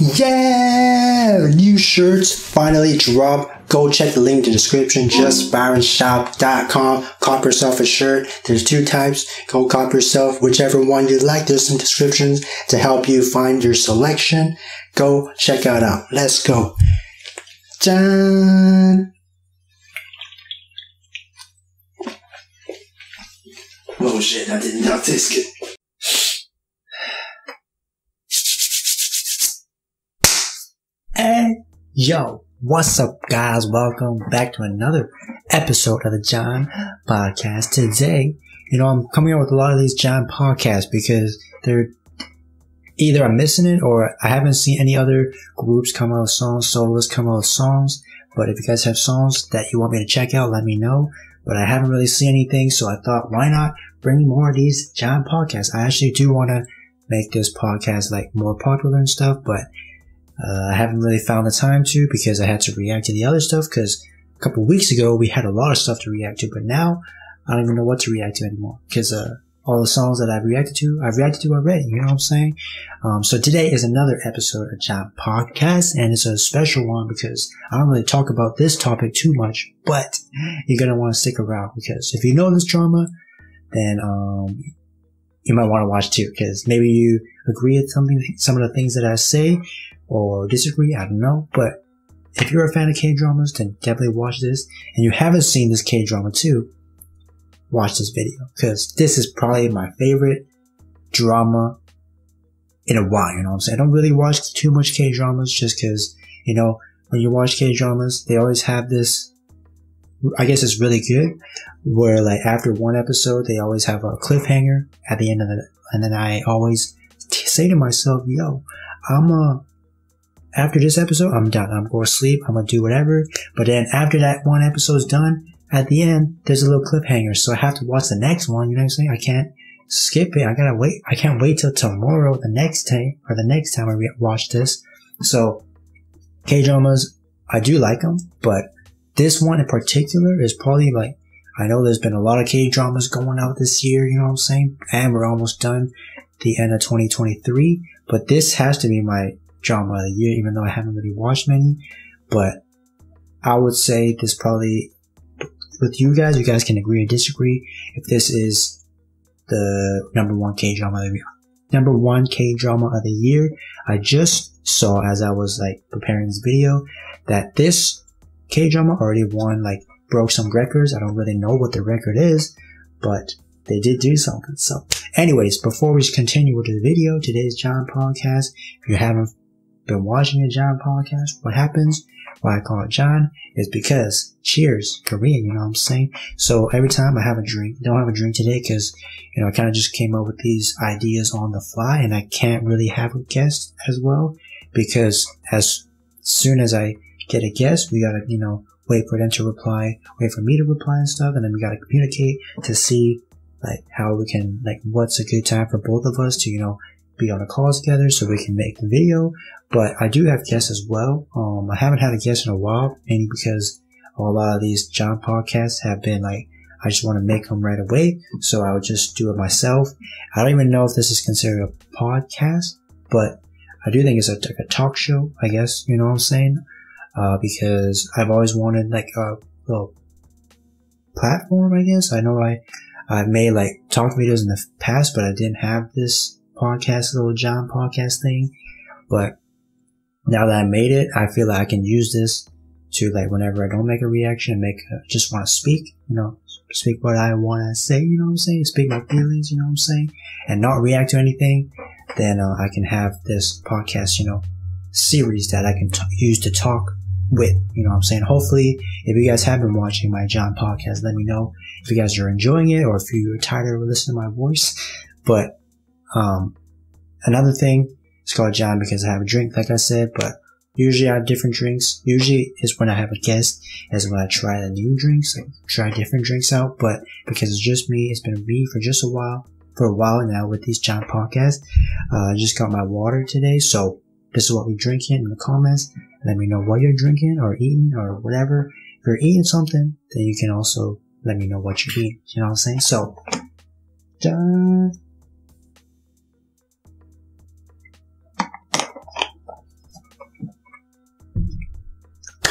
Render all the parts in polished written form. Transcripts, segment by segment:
Yeah! New shirts finally dropped. Go check the link in the description. JustByronShop.com. Cop yourself a shirt. There's 2 types. Go cop yourself whichever one you like. There's some descriptions to help you find your selection. Go check it out. Let's go. Jjan! Oh shit, I did not taste it. Hey, yo, what's up guys? Welcome back to another episode of the Jjan podcast. Today, I'm coming out with a lot of these Jjan podcasts because they're either I'm missing it or I haven't seen any other groups come out with songs, soloists come out with songs. But if you guys have songs that you want me to check out, let me know. But I haven't really seen anything, so I thought, why not bring more of these Jjan podcasts? I actually do want to make this podcast more popular and stuff, but I haven't really found the time to because I had to react to the other stuff because a couple weeks ago we had a lot of stuff to react to, but now I don't even know what to react to anymore because all the songs that I've reacted to already, you know what I'm saying? So today is another episode of Jjan Podcast, and it's a special one because I don't really talk about this topic too much, but you're gonna want to stick around because if you know this drama, then you might want to watch too because maybe you agree with some of the things that I say or disagree, I don't know. But if you're a fan of K-dramas, then definitely watch this. And you haven't seen this K-drama too, watch this video because this is probably my favorite drama in a while, you know what I'm saying? I don't really watch too much K-dramas just because, when you watch K-dramas, they always have this, I guess it's really good, where after one episode, they always have a cliffhanger at the end of it. And then I always say to myself, yo, after this episode, I'm done. I'm going to sleep. I'm going to do whatever. But then after that one episode's done, at the end, there's a little cliffhanger. So I have to watch the next one. You know what I'm saying? I can't skip it. I gotta wait. I can't wait till tomorrow, the next time I watch this. So K-dramas, I do like them, but this one in particular is probably I know there's been a lot of K-dramas going out this year, you know what I'm saying? And we're almost done the end of 2023. But this has to be my drama of the year, even though I haven't really watched many. But I would say this probably, with you guys can agree or disagree if this is the number one K-drama of the year. Number one K-drama of the year. I just saw as I was preparing this video that this K-drama already won, broke some records. I don't really know what the record is, but they did do something. So anyways, before we continue with the video, today's Jjan podcast, if you haven't been watching a Jjan podcast, what happens, why I call it Jjan, is because cheers, Korean, you know what I'm saying? So every time I have a drink, don't have a drink today because, I kind of just came up with these ideas on the fly and I can't really have a guest as well because as soon as I get a guest, we gotta, wait for them to reply, wait for me to reply and stuff, and then we gotta communicate to see how we can, what's a good time for both of us to, be on a call together so we can make the video. But I do have guests as well. I haven't had a guest in a while, mainly because a lot of these Jjan podcasts have been I just want to make them right away, so I would just do it myself. I don't even know if this is considered a podcast, but I do think it's a talk show, I guess, you know what I'm saying? Because I've always wanted a little platform, I guess. I know I've made talk videos in the past, but I didn't have this podcast, little Jjan podcast thing. But now that I made it, I feel I can use this to whenever I don't make a reaction, just want to speak, speak what I want to say, you know what I'm saying? Speak my feelings, you know what I'm saying? And not react to anything. Then I can have this podcast, series that I can use to talk with, you know what I'm saying? Hopefully, if you guys have been watching my Jjan podcast, let me know if you guys are enjoying it or if you're tired of listening to my voice. But another thing, it's called Jjan because I have a drink, like I said, but usually I have different drinks. Usually is when I have a guest, is when I try the new drinks, try different drinks out. But because it's just me, it's been me for a while now with these Jjan podcasts. I just got my water today, so this is what we're drinking in the comments. Let me know what you're drinking or eating or whatever. If you're eating something, then you can also let me know what you're eating. You know what I'm saying? So,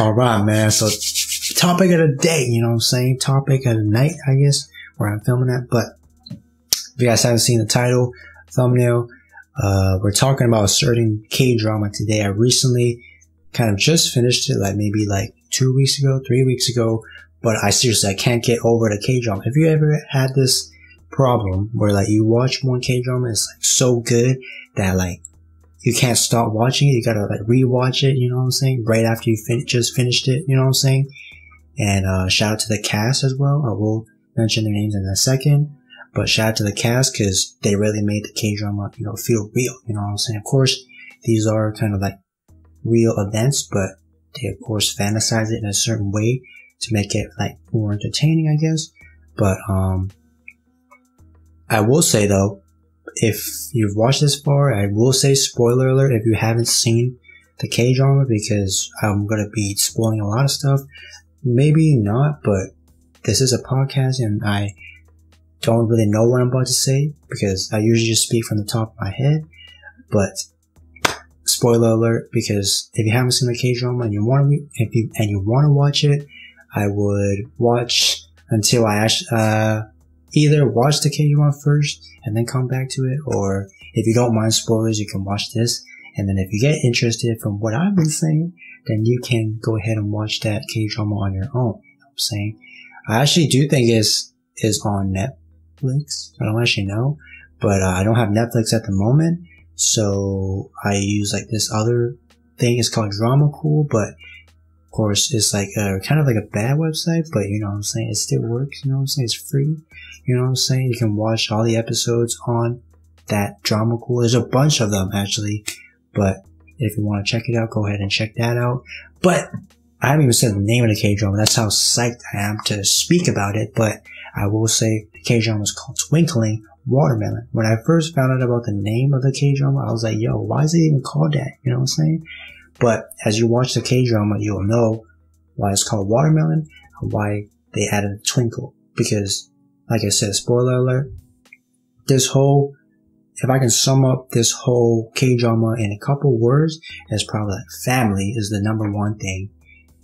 Alright, man. So, topic of the day, you know what I'm saying? Topic of the night, I guess, where I'm filming at. But if you guys haven't seen the title, thumbnail, we're talking about a certain K-drama today. I recently kind of just finished it, like maybe like 2 weeks ago, 3 weeks ago. But I can't get over the K-drama. Have you ever had this problem where like you watch one K-drama, it's like so good that like you can't stop watching it, you gotta like rewatch it, you know what I'm saying, right after you just finished it, you know what I'm saying? And shout out to the cast as well. I will mention their names in a second, but shout out to the cast because they really made the K-drama, you know, feel real, you know what I'm saying? Of course, these are kind of like real events, but they of course fantasize it in a certain way to make it like more entertaining, I guess. But I will say though, if you've watched this far, I will say spoiler alert if you haven't seen the K-drama, because I'm gonna be spoiling a lot of stuff. Maybe not, but this is a podcast and I don't really know what I'm about to say because I usually just speak from the top of my head. But spoiler alert, because if you haven't seen the K-drama and you want to watch it, I would watch until I actually either watch the K-drama first and then come back to it, or if you don't mind spoilers, you can watch this. And then if you get interested from what I've been saying, then you can go ahead and watch that K-drama on your own. You know what I'm saying? I actually do think is on Netflix. I don't actually know, but I don't have Netflix at the moment, so I use like this other thing. It's called Drama Cool, but of course, it's like kind of like a bad website, but you know what I'm saying? It still works, you know what I'm saying? It's free, you know what I'm saying? You can watch all the episodes on that Drama Cool. There's a bunch of them, actually, but if you want to check it out, go ahead and check that out. But I haven't even said the name of the K-drama. That's how psyched I am to speak about it, but I will say the K-drama is called Twinkling Watermelon. When I first found out about the name of the K-drama, I was like, yo, why is it even called that? You know what I'm saying? But as you watch the K-drama, you'll know why it's called Watermelon and why they added a twinkle. Because, like I said, spoiler alert, if I can sum up this whole K-drama in a couple words, it's probably like family is the number one thing.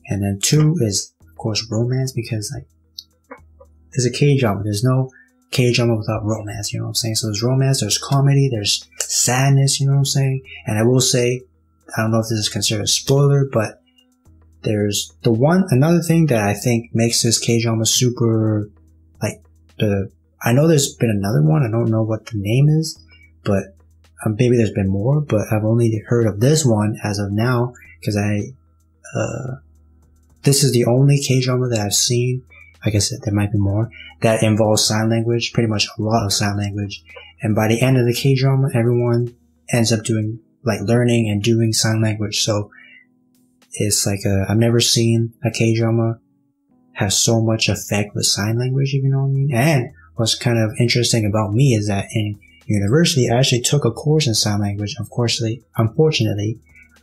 And then 2 is, of course, romance, because like, there's a K-drama. There's no K-drama without romance, you know what I'm saying? So there's romance, there's comedy, there's sadness, you know what I'm saying? And I will say, I don't know if this is considered a spoiler, but there's another thing that I think makes this K-drama super, like, I know there's been another one, I don't know what the name is, but maybe there's been more, but I've only heard of this one as of now, because this is the only K-drama that I've seen, like I said, there might be more, that involves sign language, pretty much a lot of sign language, and by the end of the K-drama, everyone ends up learning and doing sign language. So it's like I've never seen a K-drama have so much effect with sign language, if you know what I mean. And what's kind of interesting about me is that in university, I actually took a course in sign language. Unfortunately,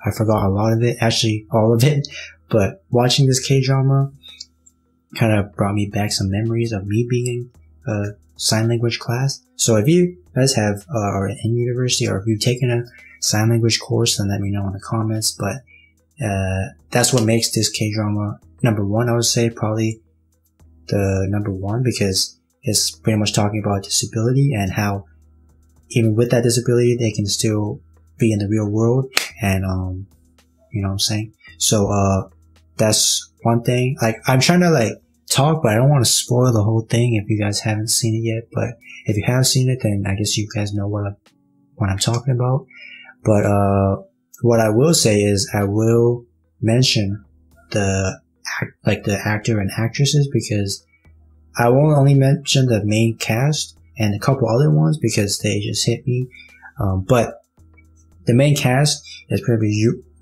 I forgot a lot of it, actually all of it. But watching this K-drama kind of brought me back some memories of me being in a sign language class. So if you guys are in university, or if you've taken a sign language course, then let me know in the comments. But that's what makes this K-drama number one, I would say, probably the number one, because it's pretty much talking about disability and how even with that disability they can still be in the real world, and you know what I'm saying? So that's one thing. Like, I'm trying to like talk, but I don't want to spoil the whole thing if you guys haven't seen it yet. But if you have seen it, then I guess you guys know what I'm talking about. But what I will say is I will mention the actor and actresses, because I won't only mention the main cast and a couple other ones because they just hit me. But the main cast is probably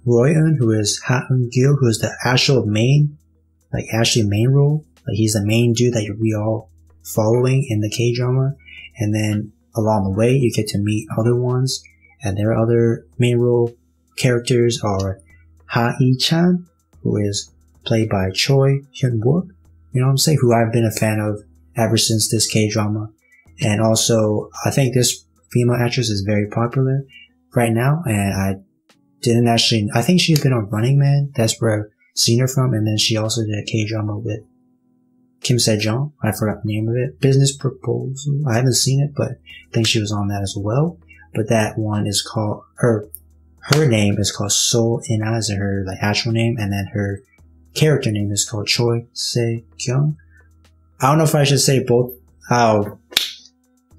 Roy-eun, who is Ha-eun-gil, who is the actual main role. Like, he's the main dude that we all following in the K-drama. And then along the way, you get to meet other ones. And their other main role characters are Ha-i-chan, who is played by Choi Hyun-wook, you know what I'm saying, who I've been a fan of ever since this K-drama. And also, I think this female actress is very popular right now, and I think she's been on Running Man. That's where seen her from. And then she also did a K-drama with Kim Sejong. I forgot the name of it. Business Proposal. I haven't seen it, but I think she was on that as well. But that one is called, her name is called So In-a, is her like actual name, and then her character name is called Choi Se-kyung. I don't know if I should say both. Oh,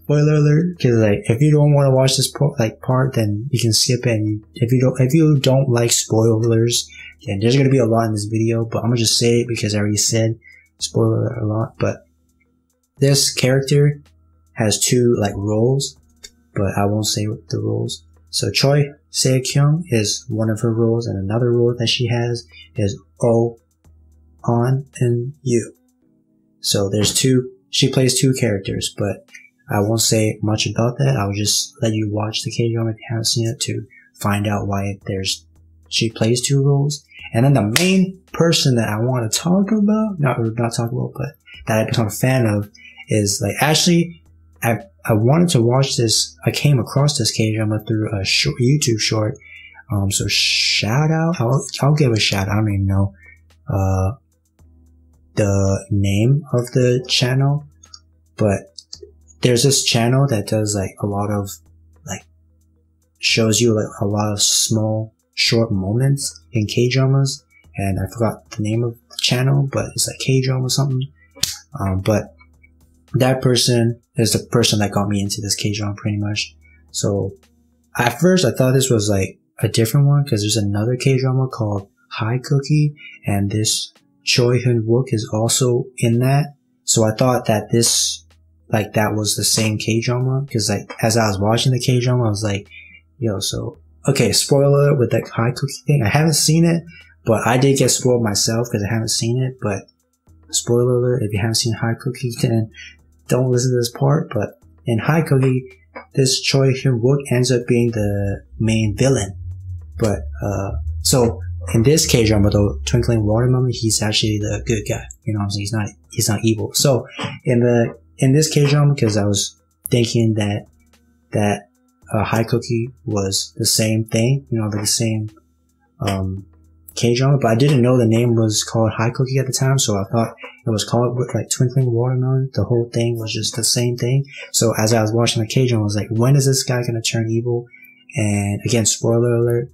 spoiler alert, because like if you don't want to watch this part, then you can skip it. And if you don't like spoilers, then there's gonna be a lot in this video. But I'm gonna just say it because I already said spoiler alert a lot. But this character has two like roles, but I won't say the roles. So Choi Se-kyung is one of her roles, and another role that she has is Oh On and You. So there's two. She plays two characters, but I won't say much about that. I will just let you watch the K-drama if you haven't seen it to find out why she plays two roles. And then the main person that I want to talk about, not talk about, but that I become a fan of is like, actually, I wanted to watch this. I came across this K-drama through a YouTube short. So shout out. I'll give a shout out. I don't even know, the name of the channel, but there's this channel that does like a lot of like shows you like a lot of small short moments in K-dramas, and I forgot the name of the channel, but it's like K-drama or something. But that person is the person that got me into this K-drama pretty much. So at first I thought this was like a different one, because there's another K-drama called High Cookie, and this Choi Hyun-wook is also in that. So I thought that that was the same K-drama, because like as I was watching the K-drama, I was like, yo, so okay, spoiler with that High Cookie thing. I haven't seen it, but I did get spoiled myself because I haven't seen it. But spoiler alert, if you haven't seen High Cookie, then don't listen to this part. But in High Cookie, this Choi Hyun-wook ends up being the main villain. But so in this K-drama though, Twinkling Watermelon, he's actually the good guy. You know what I'm saying? He's not evil. So in this K-drama, because I was thinking that High Cookie was the same thing, you know, like the same K-drama, but I didn't know the name was called High Cookie at the time, so I thought it was called like Twinkling Watermelon. The whole thing was just the same thing. So as I was watching the K-drama, I was like, when is this guy gonna turn evil? And again, spoiler alert.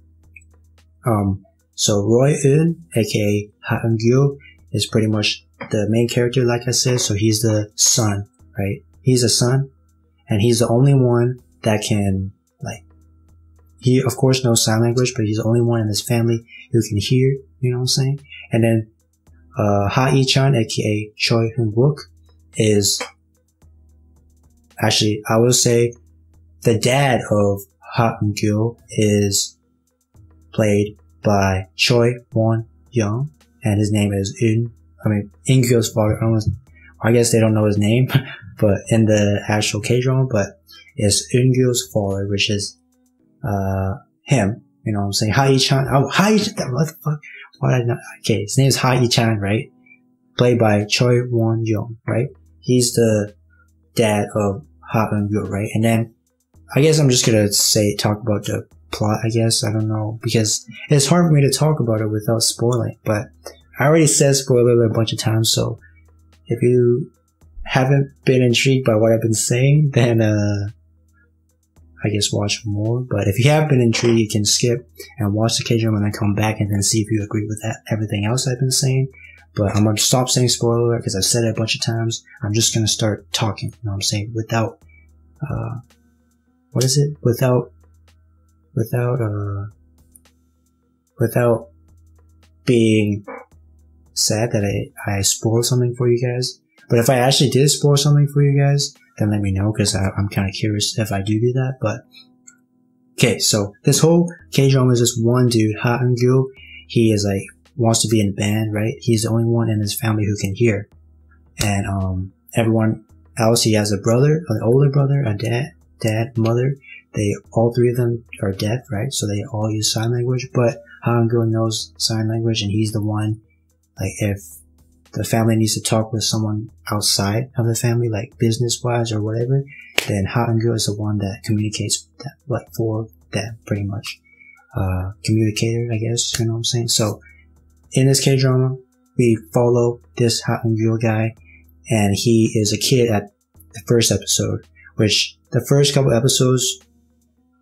So Roy Eun, aka Ha Eun-gyo, is pretty much the main character, like I said. So he's the son, right? He's a son, and he's the only one that can, like, he of course knows sign language, but he's the only one in his family who can hear, you know what I'm saying? And then, Ha E-chan, aka Choi Hyun-wook, is actually, I will say, the dad of Ha Eun-gyo is played by Choi Won-young, and his name is In-gyo's father. I guess they don't know his name, but in the actual K-drama, but it's In-gyo's father, which is him. You know what I'm saying? Ha E-chan. Oh, Ha E-chan. What the fuck? Why did I not? Okay, his name is Ha E-chan, right? Played by Choi Won-young, right? He's the dad of Ha Eun-gyo, right? And then I guess I'm just gonna talk about the plot, I guess. I don't know, because it's hard for me to talk about it without spoiling, but I already said spoiler alert a bunch of times, so if you haven't been intrigued by what I've been saying, then I guess watch more. But if you have been intrigued, you can skip and watch the K-drama and then come back and then see if you agree with everything else I've been saying. But I'm gonna stop saying spoiler alert because I've said it a bunch of times. I'm just gonna start talking, you know what I'm saying, without what is it? Without being sad that I spoiled something for you guys. But if I actually did spoil something for you guys, then let me know, because I'm kind of curious if I do that. But okay, so this whole K-drama is just one dude, Ha Eun-gyo. He is like, wants to be in a band, right? He's the only one in his family who can hear. And everyone else, he has a brother, an older brother, a dad, mother. All three of them are deaf, right? So they all use sign language, but Ha Eun-gyo knows sign language, and he's the one, like, if the family needs to talk with someone outside of the family, like business-wise or whatever, then Ha Eun-gyo is the one that communicates with them, like, for them, pretty much. Communicator, I guess, you know what I'm saying? So, in this K-drama, we follow this Ha Eun-gyo guy, and he is a kid at the first episode, which the first couple episodes,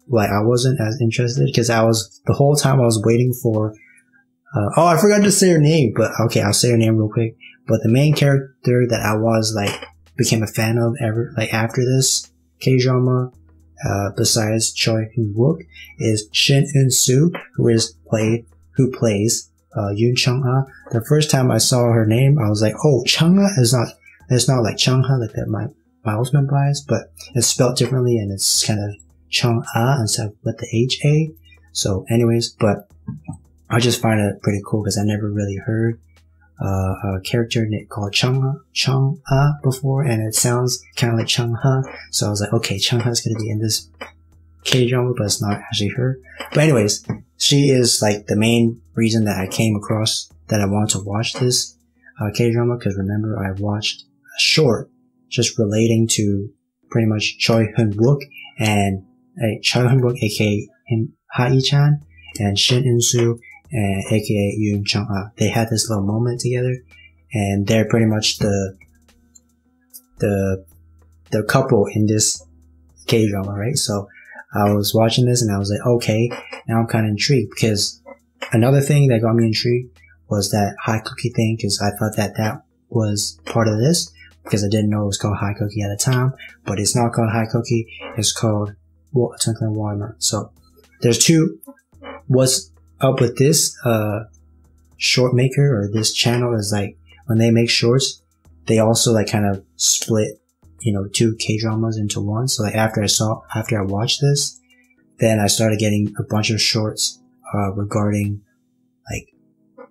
like, I wasn't as interested because the whole time I was waiting for, oh, I forgot to say her name, but okay, I'll say her name real quick. But the main character that I was, like, became a fan of after this K-drama, besides Choi Hyun-wook, is Shin Eun-soo, who plays Yoon Chung-ha. The first time I saw her name, I was like, oh, Chung-ha it's not like Chung-ha, like that my husband buys, but it's spelled differently, and it's kind of Chung-ha instead of with the H-A. So anyways, but I just find it pretty cool because I never really heard a character called Chung-ha before, and it sounds kind of like Chung-ha. So I was like, okay, Chung-ha's gonna be in this K-drama, but it's not actually her. But anyways, she is like the main reason that I came across that I wanted to watch this K-drama, because remember, I watched a short just relating to pretty much Choi Hyun-wook and Choi Hyun-wook, aka Ha Lee-chan, and Shin Eun-soo, and aka Yoon Chung-ha. They had this little moment together, and they're pretty much the couple in this K-drama, right? So I was watching this and I was like, okay, now I'm kind of intrigued, because another thing that got me intrigued was that high cookie thing, because I thought that was part of this, because I didn't know it was called high cookie at the time, but it's not called high cookie, it's called Twinkling Watermelon. So there's two. What's up with this short maker, or this channel, is like when they make shorts, they also like kind of split, two K-dramas into one. So like after I watched this, then I started getting a bunch of shorts regarding like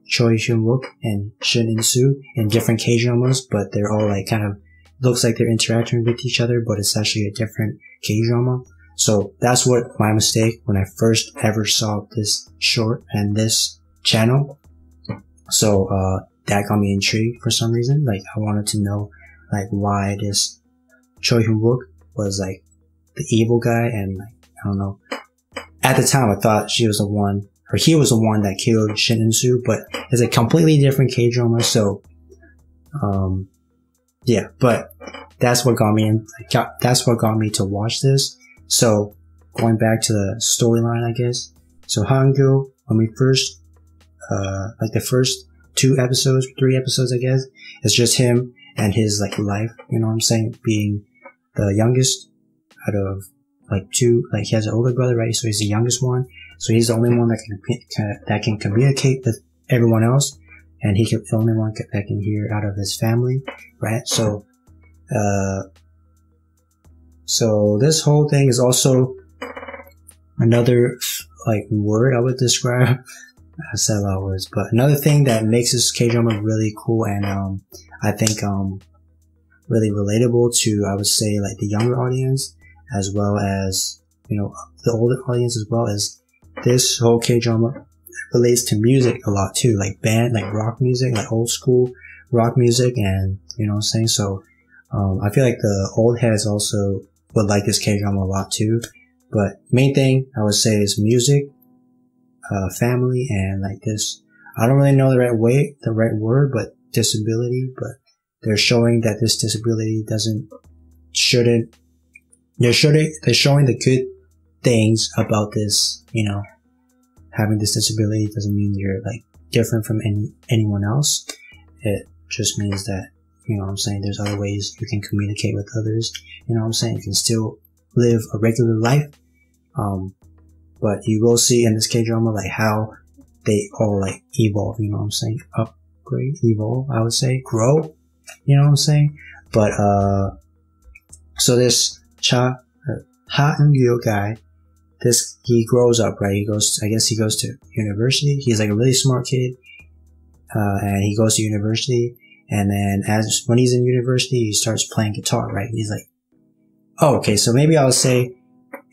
Choi Hyun-wook and Shin Eun-soo in different K-dramas, but they're all like kind of looks like they're interacting with each other, but it's actually a different K-drama. So that's what my mistake when I first ever saw this short and this channel. So that got me intrigued for some reason. Like I wanted to know like why this Choi Hyun-wook was like the evil guy, and like I don't know. At the time I thought he was the one that killed Shin Eun-soo, but it's a completely different K-drama. So yeah, but that's what got me to watch this. So going back to the storyline, I guess. So Ha Eun-gyo, when we first, like the first 3 episodes, I guess, it's just him and his like life, you know what I'm saying, being the youngest out of like 2, like he has an older brother, right? So he's the youngest one. So he's the only one that can communicate with everyone else, and he's the only one that can hear out of his family, right? So, so this whole thing is also another like word I would describe. I said a lot of words, but another thing that makes this K-drama really cool and I think really relatable to, I would say, like the younger audience as well as the older audience as well, as this whole K-drama relates to music a lot too, like rock music, like old school rock music, and you know what I'm saying. So I feel like the old heads also would like this K-drama a lot too. But main thing I would say is music, family, and like this, I don't really know the right word, but disability, but they're showing that this disability they're showing the good things about this, having this disability doesn't mean you're like different from anyone else. It just means that, you know what I'm saying, there's other ways you can communicate with others, you know what I'm saying, you can still live a regular life. But you will see in this K-drama like how they all like evolve, you know what I'm saying, upgrade, evolve, I would say, grow, you know what I'm saying. But so this Ha Eun-gyo guy, he grows up, right? He goes to university. He's like a really smart kid, and he goes to university. And then when he's in university, he starts playing guitar, right? He's like, oh, okay, so maybe I'll say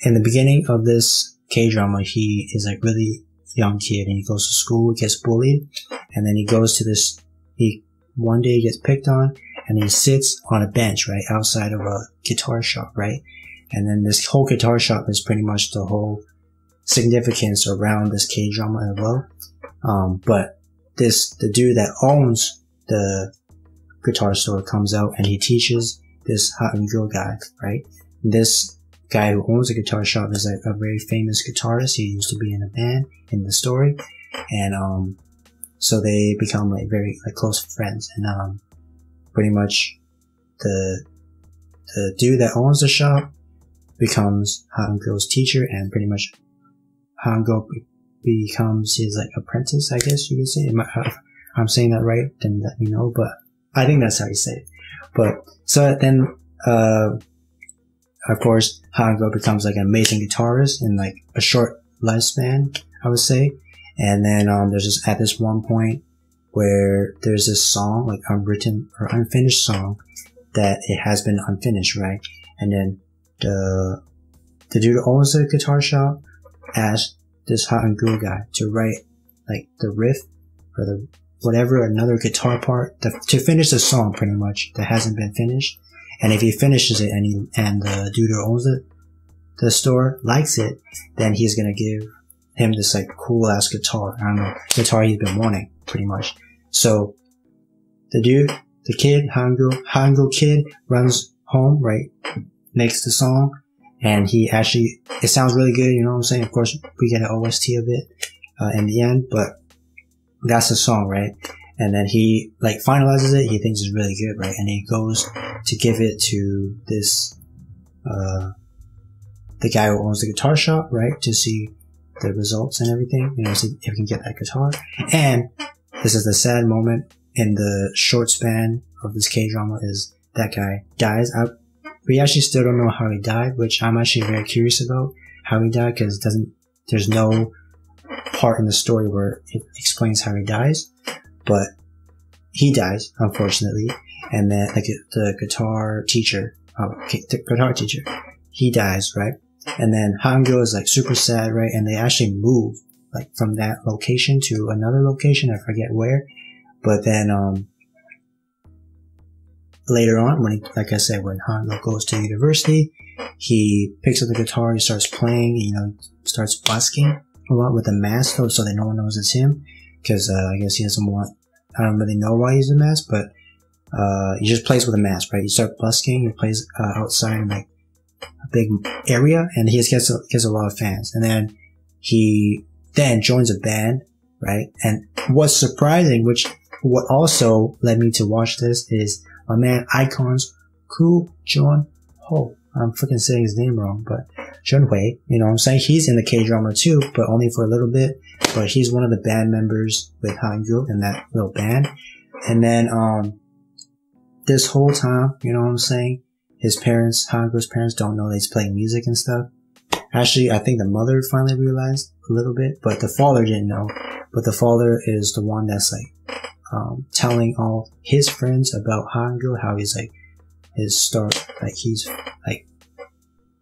in the beginning of this K-drama, he is like really young kid, and he goes to school, gets bullied, and then he goes to one day he gets picked on, and he sits on a bench, right, outside of a guitar shop, right? And then this whole guitar shop is pretty much the whole significance around this K-drama as well. But the dude that owns the guitar store comes out and he teaches this Ha-eun-gyo guy, right? This guy who owns the guitar shop is like a very famous guitarist. He used to be in a band in the story. And, so they become like very like close friends. And, pretty much the dude that owns the shop becomes Ha-eun-gyo's teacher, and pretty much Ha-eun-gyo becomes his like apprentice, I guess you could say. If I'm saying that right, then let me know, but I think that's how you say it. But, so then, of course, Ha-eun-gyo becomes like an amazing guitarist in like a short lifespan, I would say. And then, there's just at this one point where there's this song, like unwritten or unfinished song that it has been unfinished, right? And then the dude who owns the guitar shop asked this Ha-eun-gyo guy to write like the riff or the whatever, another guitar part to finish the song pretty much that hasn't been finished. And if he finishes it and the dude who owns the store likes it, then he's gonna give him this like cool ass guitar. I don't know, guitar he's been wanting pretty much. So the kid, Ha-eun-gyo kid runs home, right? Makes the song, and it sounds really good, you know what I'm saying? Of course, we get an OST of it, in the end, but that's the song, right? And then he like finalizes it. He thinks it's really good, right? And he goes to give it to this, the guy who owns the guitar shop, right? To see the results and everything, you know, see if he can get that guitar. And this is the sad moment in the short span of this K-drama is that guy dies. We actually still don't know how he died, which I'm actually very curious about how he died, because there's no part in the story where it explains how he dies, but he dies, unfortunately. And then like the guitar teacher, he dies, right? And then Ha-eun-gyo is like super sad, right? And they actually move like from that location to another location, I forget where. But then later on, when like I said, when Ha-eun-gyo goes to university, he picks up the guitar, he starts playing, you know, starts busking a lot with a mask though, so that no one knows it's him. Because I guess he doesn't want, I don't really know why he's a mask, but he just plays with a mask, right? He starts busking, he plays outside in like a big area, and he gets a lot of fans. And then he then joins a band, right? And what's surprising, what also led me to watch this, is my man Icon's Jjan Ho. I'm freaking saying his name wrong, but Junhui, you know what I'm saying? He's in the K-drama too, but only for a little bit. But he's one of the band members with Ha-eun-gyo in that little band. And then, this whole time, you know what I'm saying? His parents, Ha-eun-gyo's parents, don't know that he's playing music and stuff. Actually, I think the mother finally realized a little bit, but the father didn't know. But the father is the one that's like, telling all his friends about Ha-eun-gyo, how he's like, his start, like he's like,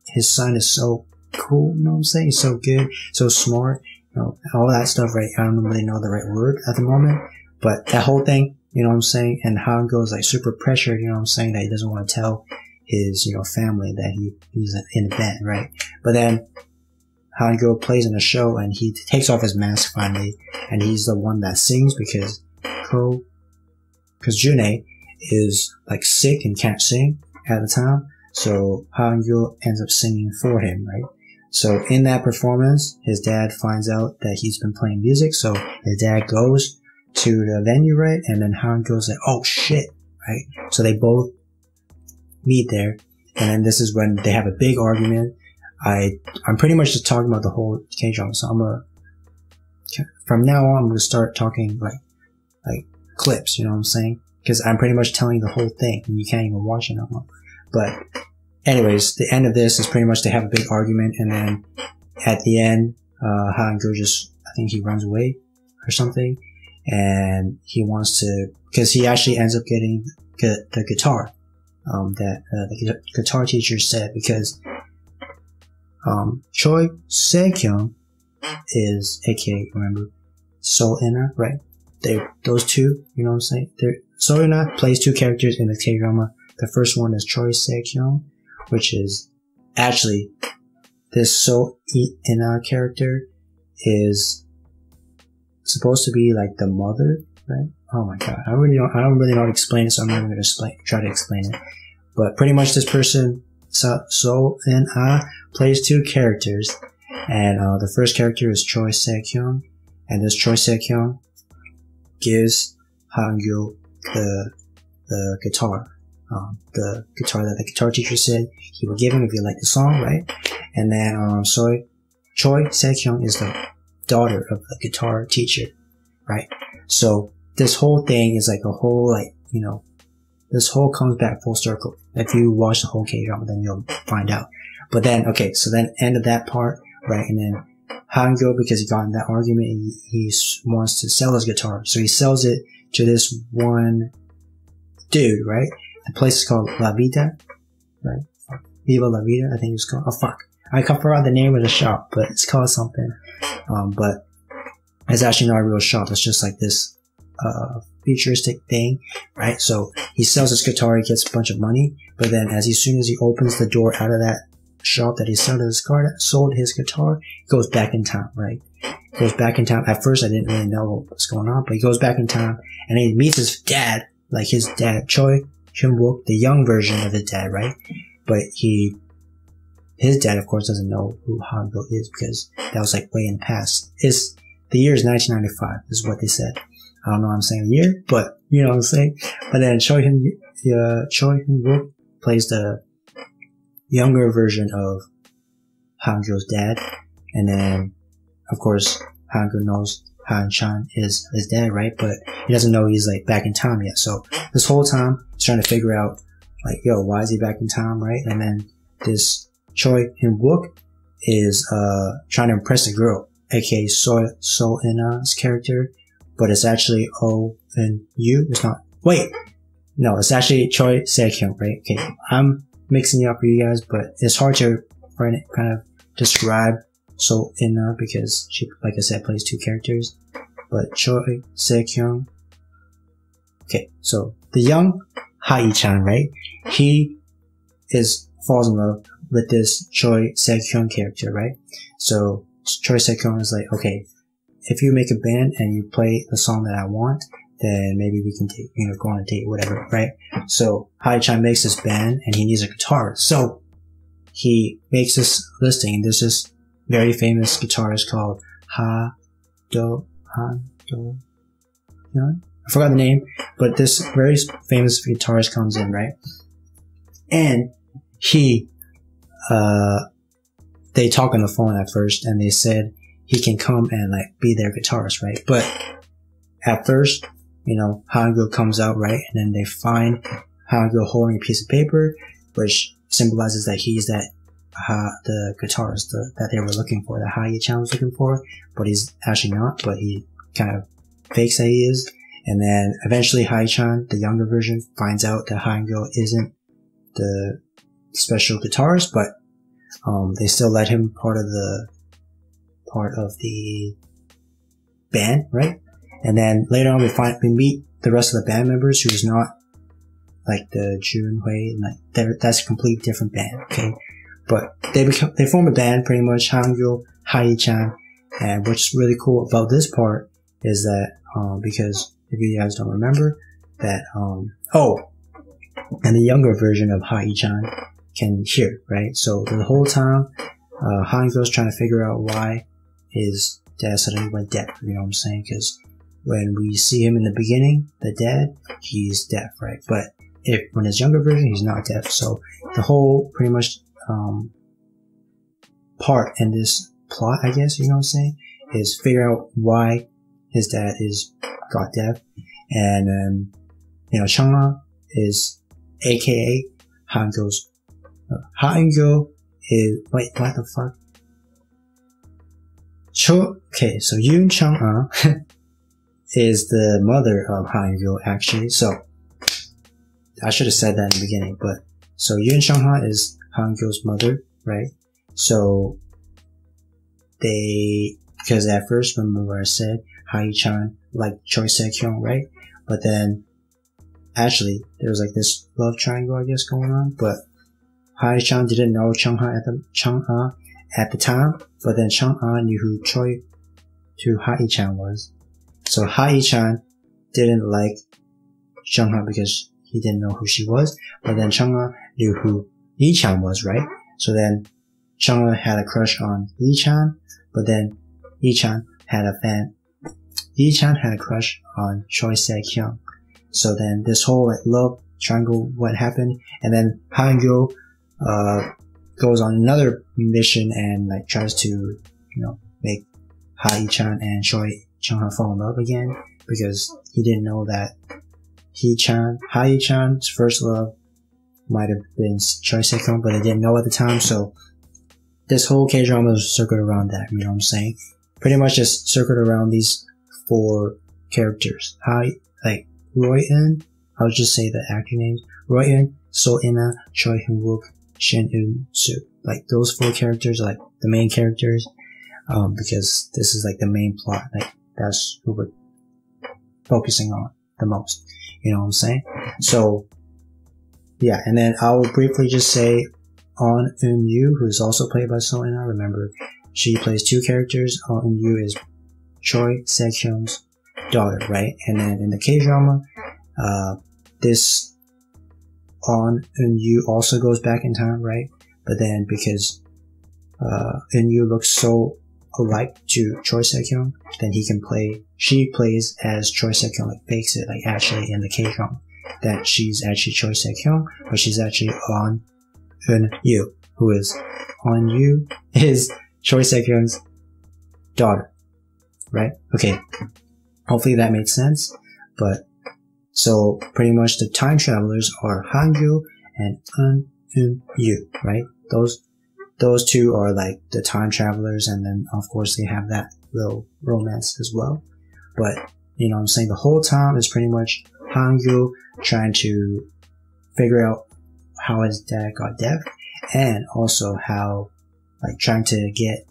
his son is so cool, you know what I'm saying? He's so good, so smart, you know, all that stuff, right? I don't really know the right word at the moment, but that whole thing, you know what I'm saying? And Ha-eun-gyo is like super pressured, you know what I'm saying? That he doesn't want to tell his, you know, family that he's in a band, right? But then Ha-eun-gyo plays in a show and he takes off his mask finally, and he's the one that sings because Junhei is like sick and can't sing at the time. So Ha-eun-gyo ends up singing for him, right? So in that performance, his dad finds out that he's been playing music. So his dad goes to the venue, right? And then Ha-eun-gyo's like, oh shit, right? So they both meet there. And then this is when they have a big argument. I'm pretty much just talking about the whole K-drama. So from now on, I'm gonna start talking like clips, you know what I'm saying? Because I'm pretty much telling the whole thing and you can't even watch it no more. But anyways, the end of this is pretty much they have a big argument, and then at the end, Ha-eun-gyo I think he runs away or something, and he wants to, because he actually ends up getting the guitar, that the guitar teacher said, because Choi Se-kyung is aka, remember, Sol-ina, right? Those two, you know what I'm saying? Sol-ina plays two characters in the K-drama. The first one is Choi Se-kyung, which is actually this Sol-ina character is supposed to be like the mother, right? Oh my god, I don't really know how to explain it, so I'm not even gonna try to explain it. But pretty much this person, So and plays two characters, and the first character is Choi Se-kyung, and this Choi Se-kyung gives Han-gyu the guitar. The guitar that the guitar teacher said he would give him if he liked the song, right? And then Choi Se-kyung is the daughter of the guitar teacher, right? So this whole thing is like a whole, like, you know, this whole comes back full circle. If you watch the whole K-drama, then you'll find out. But then, okay, so then end of that part, right? And then Han-gyu, because he got in that argument, he wants to sell his guitar. So he sells it to this one dude, right? The place is called La Vida, right? Viva La Vida, I think it's called. Oh, fuck. I forgot the name of the shop, but it's called something. But it's actually not a real shop. It's just like this, futuristic thing, right? So he sells his guitar, he gets a bunch of money, but then soon as he opens the door out of that shop that he sold his guitar, he goes back in time, right? He goes back in time. At first, I didn't really know what was going on, but he goes back in time, and he meets his dad, like his dad, Choi Hyun-wook, the young version of his dad, right? But his dad, of course, doesn't know who Han-gyu is, because that was like way in the past. The year is 1995, is what they said. I don't know what I'm saying the year, but you know what I'm saying. But then Choi Hyun-wook plays the younger version of Han-gyu's dad, and then of course Han-gyu knows Han-chan is his dad, right? But he doesn't know he's like back in time yet. So this whole time he's trying to figure out, like, yo, why is he back in time, right? And then this Choi Hyun-wook is trying to impress a girl, aka So In-a's character. But it's actually O-N-U. It's not. Wait. No, it's actually Choi Se-kyung, right? Okay. I'm mixing it up for you guys, but it's hard to kind of describe So In-a because she, like I said, plays two characters. But Choi Se-kyung. Okay. So the young Ha-i-chan, right? He falls in love with this Choi Se-kyung character, right? So Choi Se-kyung is like, okay, if you make a band and you play the song that I want, then maybe we can date, go on a date, whatever, right? So Ha-i-chan makes this band and he needs a guitarist. So he makes this listing, and there's this very famous guitarist called I forgot the name, but this very famous guitarist comes in, right? And they talk on the phone at first, and they said he can come and like be their guitarist, right? But at first, Han-gyu comes out, right? And then they find Han-gyu holding a piece of paper, which symbolizes that he's the guitarist that they were looking for, that Ha-i-chan was looking for, but he's actually not, but he kind of fakes that he is. And then eventually Ha-i-chan, the younger version, finds out that Han-gyu isn't the special guitarist, but they still let him part of the band, right? And then later on we meet the rest of the band members who's not like the Junhui, like that's a completely different band, okay? But they form a band pretty much, Han-gyu, Ha-i-chan, and what's really cool about this part is that because if you guys don't remember that and the younger version of Ha-i-chan can hear, right? So the whole time Han-gyu's trying to figure out why his dad suddenly went deaf, you know what I'm saying? Because when we see him in the beginning, the dad, he's deaf, right? But when his younger version, he's not deaf. So the whole pretty much part in this plot, I guess, you know what I'm saying, is figure out why his dad got deaf. And Cheong is aka Han-gyu's Han-gyu is, wait, what the fuck? Okay, so Yoon Cheong is the mother of Han-gyu, actually. So I should have said that in the beginning, but so Yoon Cheong is Han-gyu's mother, right? So because at first, remember I said Ha-i-chan liked Choi Se-kyung, right? But then actually there was like this love triangle, I guess, going on, but Ha-i-chan didn't know Cheong-ha at the time, but then Cheong-ha knew who Choi to Ha-i-chan was. So Ha-i-chan didn't like Cheong because he didn't know who she was, but then Cheong knew who Yi-chan was, right? So then Cheong had a crush on Yi-chan, but then Yi-chan had a crush on Choi Se-kyung. So then this whole like love triangle, what happened, and then Han-gyo goes on another mission and like tries to, make Ha-i-chan and Choi Cheong fall in love again, because he didn't know that Ha-i-chan's first love might have been Choi Se-kyung, but he didn't know at the time. So this whole K-drama is circled around that, you know what I'm saying? Pretty much just circled around these 4 characters. Like Roy-eun, I'll just say the actor names. Roy-eun, So-ina, Choi Hyun-wook, Shin Eun-soo. Like those 4 characters are like the main characters, because this is like the main plot. Like that's who we're focusing on the most. You know what I'm saying? So, yeah, and then I will briefly just say On Eun-yu, who's also played by So-ina. Remember, she plays 2 characters. On Eun-yu is Choi Se-kyung's daughter, right? And then in the K-drama, this On Eun-yu also goes back in time, right? But then because Eun-yu looks so alike to Choi Se-kyung, then she plays as Choi Se-kyung, like fakes it, like actually in the K-drama, that she's actually Choi Se-kyung, but she's actually On Eun-yu, On-yu is Choi Se-kyung's daughter, right? Okay, hopefully that made sense. But so pretty much the time travelers are Han-gyo and Eun-yu, right? Those 2 are like the time travelers, and then of course they have that little romance as well. But you know what I'm saying, the whole time is pretty much Han-gyo trying to figure out how his dad got deaf, and also how like trying to get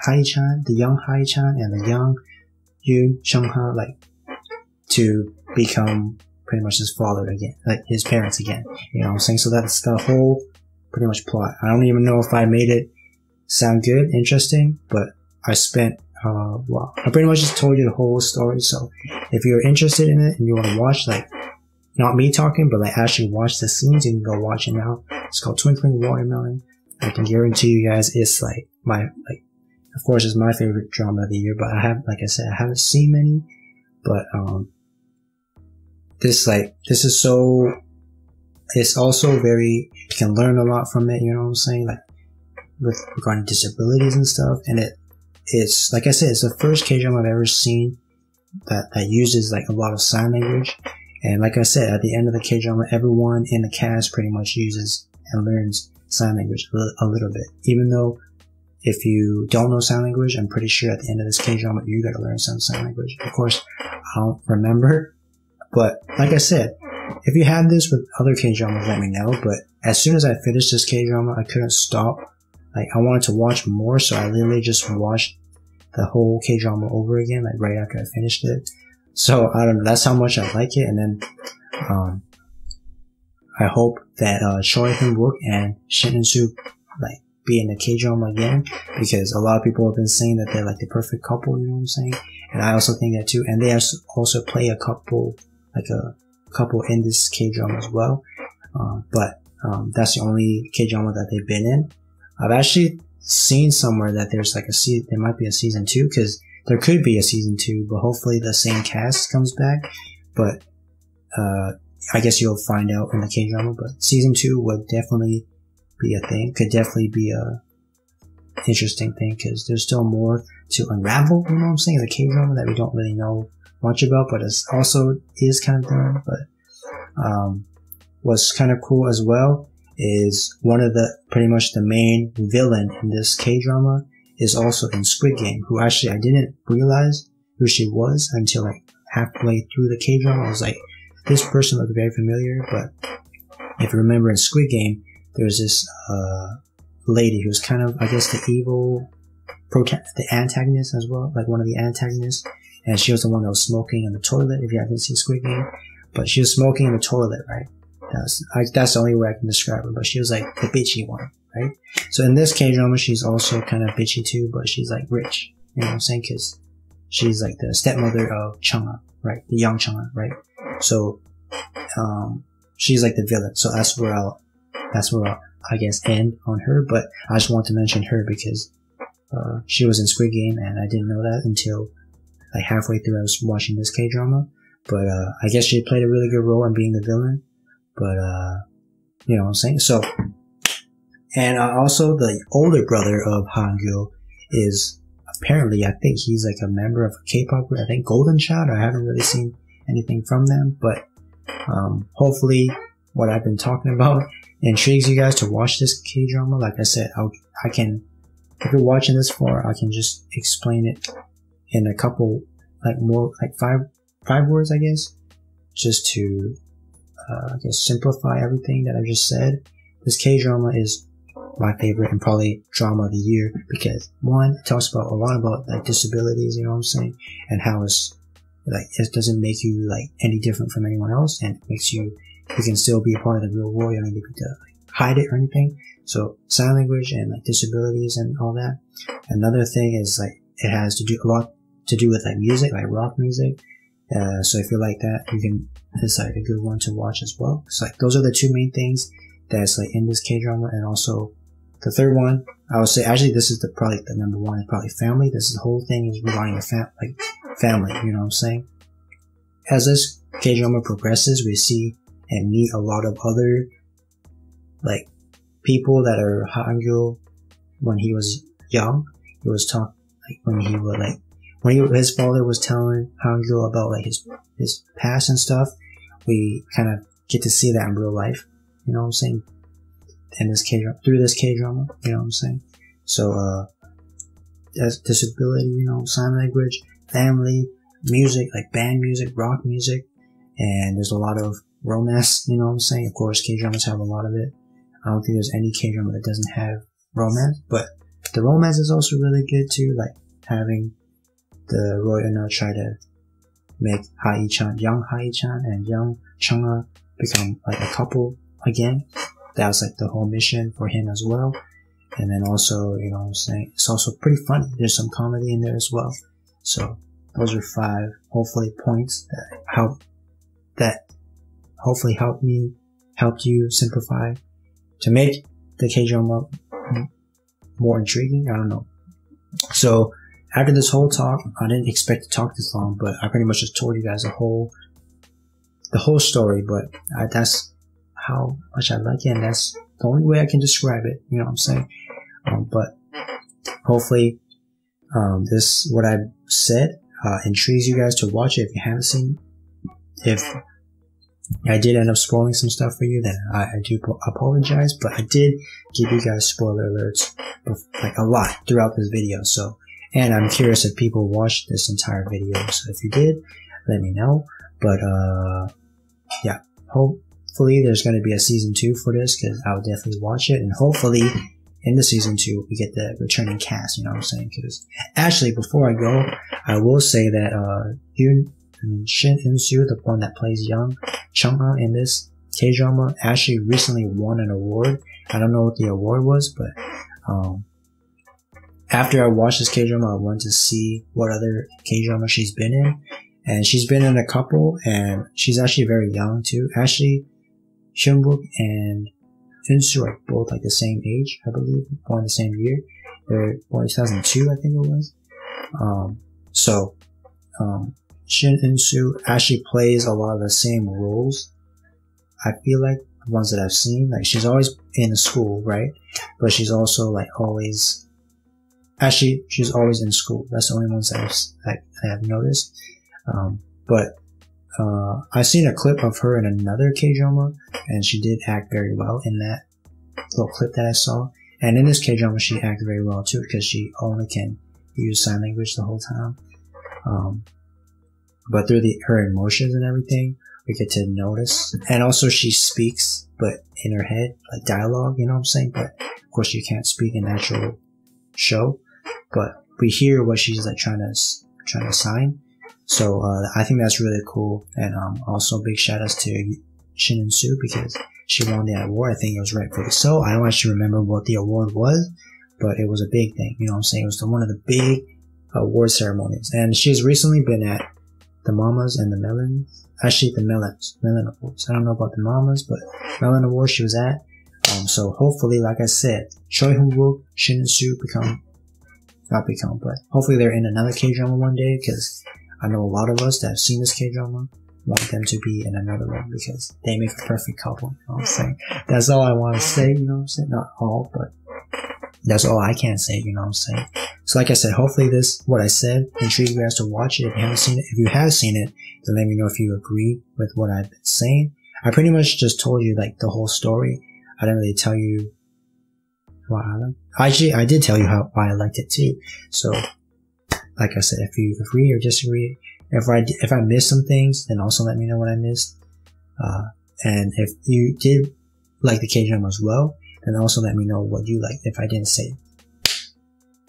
Ha-i-chan, the young Ha-i-chan and the young Yoon Cheong-ha, like to become pretty much his father again, like his parents again. You know what I'm saying? So that's the whole pretty much plot. I don't even know if I made it sound good, interesting, but I spent I pretty much just told you the whole story. So if you're interested in it and you want to watch, like, not me talking, but like actually watch the scenes, you can go watch it now. It's called Twinkling Watermelon. I can guarantee you guys it's like of course it's my favorite drama of the year, but like I said, I haven't seen many, but this is so, it's also very, you can learn a lot from it, you know what I'm saying, like with regarding disabilities and stuff. And it's like I said, it's the first K-drama I've ever seen that uses like a lot of sign language. And like I said, at the end of the K-drama, everyone in the cast pretty much uses and learns sign language a little bit. Even though if you don't know sign language, I'm pretty sure at the end of this K-drama, you gotta learn some sign language. Of course, I don't remember, but like I said, if you have this with other K-dramas, let me know. But as soon as I finished this K-drama, I couldn't stop. Like, I wanted to watch more, so I literally just watched the whole K-drama over again, like right after I finished it. So, I don't know, that's how much I like it. And then, I hope that, Choi Hyun-wook and Shin Eun-soo, like, be in the K-drama again, because a lot of people have been saying that they're like the perfect couple, you know what I'm saying? And I also think that too. And they also play a couple, like a couple in this K-drama as well. But that's the only K-drama that they've been in. I've actually seen somewhere that there's like there might be a season 2, because there could be a season 2, but hopefully the same cast comes back. But I guess you'll find out in the K-drama. But season 2 would definitely be a thing. Could definitely be a interesting thing, because there's still more to unravel, you know what I'm saying, the K-drama that we don't really know much about, but it's also is kind of done. But what's kind of cool as well is one of the pretty much the main villain in this K-drama is also in Squid Game, who actually I didn't realize who she was until like halfway through the K-drama. I was like, this person looked very familiar. But if you remember in Squid Game, there's this lady who's kind of, I guess, the evil the antagonist as well, like one of the antagonists. And she was the one that was smoking in the toilet, if you haven't seen Squid Game. But she was smoking in the toilet, right? That's the only way I can describe her. But she was like the bitchy one, right? So in this K-drama, she's also kind of bitchy too, but she's like rich. You know what I'm saying? Because she's like the stepmother of Cheong, right? The young Cheong, right? So, she's like the villain. So that's where I'll, I guess, end on her. But I just want to mention her because, she was in Squid Game and I didn't know that until like halfway through I was watching this K-drama. But, I guess she played a really good role in being the villain. But, you know what I'm saying? So, and also the older brother of Hangul is apparently, I think he's like a member of a K-pop group. I think Golden Child. I haven't really seen anything from them, but hopefully what I've been talking about intrigues you guys to watch this K-drama. Like I said, I can, if you're watching this far, I can just explain it in a couple, like more, like five words, I guess, just to, I guess, simplify everything that I just said. This K-drama is my favorite and probably drama of the year because one, it talks about a lot about like disabilities, you know what I'm saying, and how it's like it doesn't make you like any different from anyone else, and it makes you can still be a part of the real world. You don't need to like, hide it or anything. So sign language and like disabilities and all that. Another thing is like it has a lot to do with like music, like rock music. So if you like that, it's like a good one to watch as well. So like those are the two main things that's like in this K-drama. And also the third one, I would say actually this is probably the number one is probably family. This is the whole thing is relying on family, you know what I'm saying? As this K-drama progresses, we see and meet a lot of other like people that are Hangul when he was young. He was his father was telling Hangul about like his past and stuff. We kind of get to see that in real life, you know what I'm saying? And through this K-drama, you know what I'm saying? So, as disability, you know, sign language, family, music, like band music, rock music, and there's a lot of romance, you know what I'm saying? Of course, K-dramas have a lot of it. I don't think there's any K-drama that doesn't have romance, but the romance is also really good too, like having the Roy Eun try to make young Ha-chan and young Cheong become like a couple again. That was like the whole mission for him as well. And then also, you know what I'm saying, it's also pretty funny. There's some comedy in there as well. So those are 5, hopefully, points that hopefully helped you simplify to make the K-drama more intriguing. I don't know. So after this whole talk, I didn't expect to talk this long, but I pretty much just told you guys the whole story, but that's how much I like it, and that's the only way I can describe it, you know what I'm saying? But hopefully, what I said, intrigues you guys to watch it if you haven't seen it. If I did end up spoiling some stuff for you, then I do apologize, but I did give you guys spoiler alerts, like a lot throughout this video, so, and I'm curious if people watched this entire video, so if you did, let me know, but, yeah, hopefully there's going to be a season 2 for this, because I'll definitely watch it, and hopefully in the season 2 we get the returning cast, you know what I'm saying? Because actually, before I go, I will say that Shin In-soo, the one that plays young Cheong in this K-drama, actually recently won an award. I don't know what the award was, but after I watched this K-drama, I went to see what other K-drama she's been in, and she's been in a couple, and she's actually very young too. Actually, Hyunwook and In-soo are both like the same age, I believe, born the same year. They're born 2002, I think it was. Shin In-soo actually plays a lot of the same roles. I feel like the ones that I've seen, like she's always in school, right? But she's also like always, actually she's always in school. That's the only ones that I have noticed. I've seen a clip of her in another K-drama, and she did act very well in that little clip that I saw. And in this K-drama, she acted very well too, because she only can use sign language the whole time. But through her emotions and everything, we get to notice. And also she speaks, but in her head, like dialogue, you know what I'm saying? But of course she can't speak in actual show, but we hear what she's like trying to sign. So, I think that's really cool. And, also big shout outs to Shin In-soo, because she won the award. I think it was rightfully so. I don't actually remember what the award was, but it was a big thing. You know what I'm saying? It was one of the big, award ceremonies. And she's recently been at the Mamas and the Melons. Actually, the Melon Awards. I don't know about the Mamas, but Melon Awards she was at. So hopefully, like I said, Choi Hoon-wook, Shin and-soo but hopefully they're in another K-drama one day, because I know a lot of us that have seen this K-drama want them to be in another one, because they make a perfect couple, you know what I'm saying? That's all I want to say, you know what I'm saying? Not all, but that's all I can say, you know what I'm saying? So like I said, hopefully what I said, intrigued you guys to watch it if you haven't seen it. If you have seen it, then let me know if you agree with what I've been saying. I pretty much just told you like the whole story. I didn't really tell you why I liked it. Actually, I did tell you why I liked it too. So, like I said, if you agree or disagree, if I missed some things, then also let me know what I missed. And if you did like the K-drama as well, then also let me know what you liked if I didn't say it.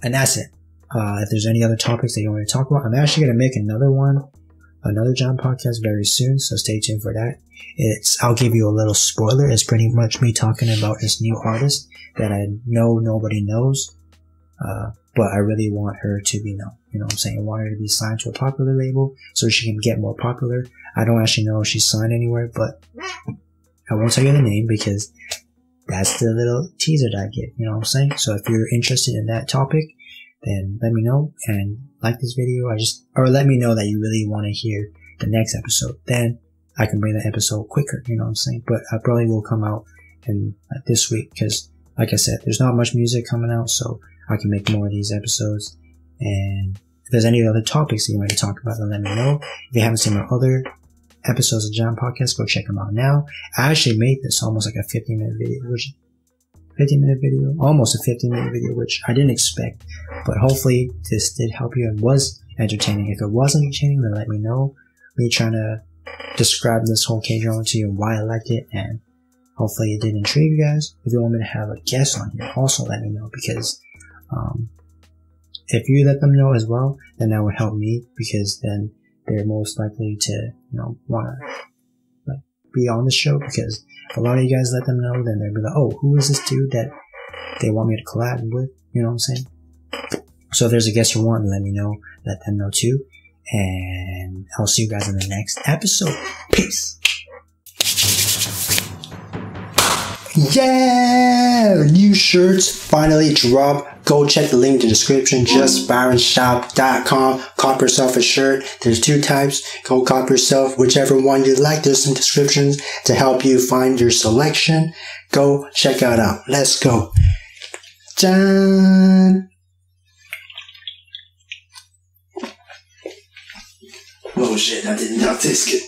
And that's it. If there's any other topics that you want me to talk about, I'm actually going to make another Jjan podcast very soon, so stay tuned for that. I'll give you a little spoiler. It's pretty much me talking about this new artist that I know nobody knows, but I really want her to be known. You know what I'm saying? I want her to be signed to a popular label so she can get more popular. I don't actually know if she's signed anywhere, but I won't tell you the name because that's the little teaser that I get. You know what I'm saying? So if you're interested in that topic, then let me know and like this video. Or let me know that you really want to hear the next episode. Then I can bring the episode quicker. You know what I'm saying? But I probably will come out in this week because, like I said, there's not much music coming out, so I can make more of these episodes. And if there's any other topics that you want to talk about, then let me know. If you haven't seen my other episodes of Jjan Podcast, go check them out now. I actually made this almost like a 15-minute video, almost a 15-minute video, which I didn't expect. But hopefully this did help you and was entertaining. If it wasn't entertaining, then let me know. Me trying to describe this whole K-drama to you and why I liked it, and hopefully it did intrigue you guys. If you want me to have a guest on here, also let me know, because if you let them know as well, then that would help me, because then they're most likely to, want to be on the show. Because if a lot of you guys let them know, then they'll be like, oh, who is this dude that they want me to collab with? You know what I'm saying? So if there's a guest you want, let me know. Let them know too. And I'll see you guys in the next episode. Peace. Yeah! New shirts finally dropped. Go check the link in the description. JustByronShop.com. Cop yourself a shirt. There's 2 types. Go cop yourself whichever one you like. There's some descriptions to help you find your selection. Go check it out. Let's go. Jjan! Oh shit, that did not taste good.